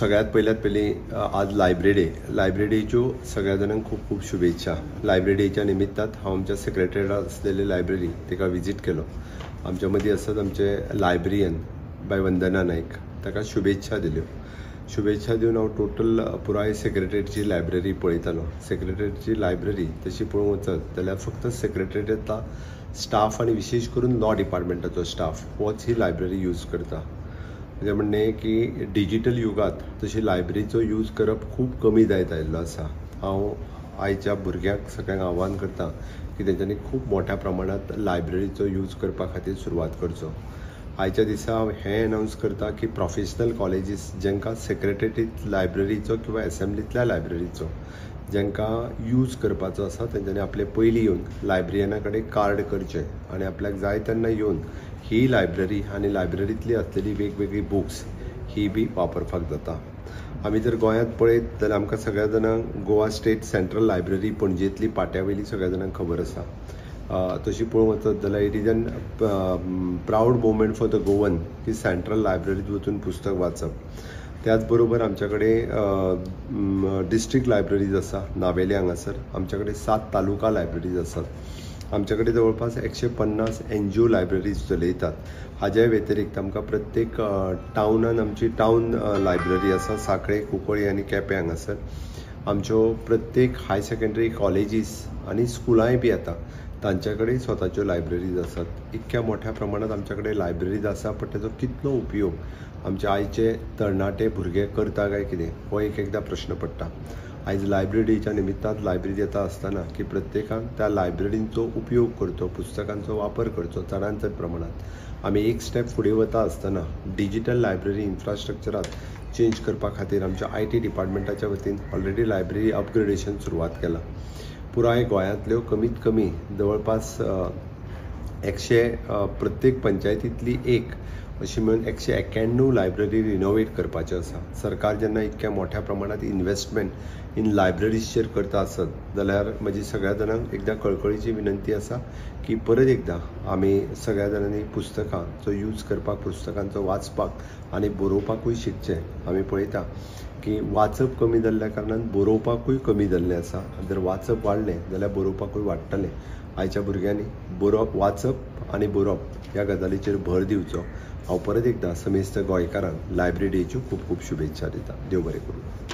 सगळ्यात पयली आज लायब्ररी डेच्यो सगळ्या जाणांक खूप खूप शुभेच्छा। लायब्ररी डेच्या निमित्तान हांव आमच्या सेक्रेटरीएटात आसलेली लायब्ररी ताका विजीट केलो। आमच्या मदीं आसत आमचे लायब्ररियन बाय वंदना नायक, ताका शुभेच्छा दिल्यो। शुभेच्छा दिवन हांव टोटल पुराय सेक्रेटरीएटची लायब्ररी पळयतालो। सेक्रेटरीएटची लायब्ररी तशी पळोवंक वचत जाल्यार फक्त सेक्रेटरीएटांतला स्टाफ आनी विशेष करून लॉ डिपार्टमेंटाचो स्टाफ होच ही लायब्ररी यूज करता। म्हणजे म्हणणे की डिजिटल युगात तशी लायब्ररीचो यूज करप खूप कमी जायत आयिल्लो आसा। हांव आयच्या भुरग्यांक सगळ्यांक आव्हान करता की तेंच्यांनी खूप मोठ्या प्रमाणात लायब्ररीचो यूज करपा खातीर सुरवात करचो। आयच्या दिसा हांव हें अनाउन्स करता की प्रोफेशनल कॉलेजीस जेंकां सेक्रेटरीएट लायब्ररीचो किंवा एसेंब्लींतल्या लायब्ररीचो जेंकां यूज करपाचो आसा तेंच्यांनी आपले पयलीं येवन लायब्ररियना कडेन कार्ड करचें आनी आपल्याक जाय तेन्ना येवन ही लायब्ररी आनी लायब्ररींतली आसलेली वेगवेगळी बुक्स ही बी वापरपाक जाता। आमी जर गोंयांत पळयत जाल्यार आमकां सगळ्या जाणांक गोवा स्टेट सेंट्रल लायब्ररी पणजेंतली पाट्यावयली सगळ्या जाणांक खबर आसा। तशी पळोवंक वचत जाल्यार it is an proud moment for the Goan की सेंट्रल लायब्ररींत वचून पुस्तक वाचप। त्याच बरोबर आमच्या कडेन डिस्ट्रिक्ट लायब्ररीज आसा नावेली हांगासर, आमच्या कडेन 7 तालुका लायब्ररीज आसात। आमच्या कडेन जवळपास 150 NGO लायब्ररीज चलयतात। हाज्या व्यतिरिक्त आमकां प्रत्येक टाउनान आमची टाउन लायब्ररी आसा, सांखळे, कुंकळ्ळे आनी केपें हांगासर। आमच्यो प्रत्येक हाय सेकंडरी कॉलेजीस आनी स्कुलांय बी येता, तांच्या कडेन स्वताच्यो लायब्ररीज आसात। इतक्या मोठ्या प्रमाणात आमच्या कडेन लायब्ररीज आसा, पण ताचो कितलो उपयोग आमचे आयचे तरणाटे भुरगे करता काय कितें हो एकदां प्रश्न पडटा। आयज लायब्ररी डेच्या निमित्तान लायब्ररीत येता आसतना की प्रत्येकान त्या लायब्ररींचो उपयोग करचो, पुस्तकांचो वापर करचो चडांत चड प्रमाणात। आमी एक स्टेप फुडें वता आसतना डिजिटल लायब्ररी इन्फ्रास्ट्रक्चरात चेंज करपा खातीर आमच्या IT डिपार्टमेंटाच्या वतीन ऑलरेडी लायब्ररी अपग्रेडेशन सुरवात केला। पुराय गोंयांतल्यो कमीत कमी जवळपास 100 प्रत्येक पंचायतींतली एक अशी मेळून 191 लायब्ररी रिनोवेट करपाच्यो आसा। सरकार जेन्ना इतक्या मोठ्या प्रमाणात इन्व्हेस्टमेंट इन लायब्ररीजचेर करता आसत जाल्यार म्हजी सगळ्या जाणांक एकदां कळकळीची विनंती आसा की परत एकदां आमी सगळ्या जाणांनी पुस्तकांचो यूज करपाक, पुस्तकांचो वाचपाक आनी बरोवपाकूय शिकचें। आमी पळयता की वाचप कमी जाल्ल्या कारणान बरोवपाकूय कमी जाल्लें आसा। जर वाचप वाडलें जाल्यार बरोवपाकूय वाडटलें। आयच्या भुरग्यांनी वाचप आनी बरोवप ह्या गजालीचेर भर दिवचो। हांव परत एकदां समेस्त गोंयकारांक लायब्ररी डेच्यो खूब खूब शुभेच्छा दिता। देव बरें करूं।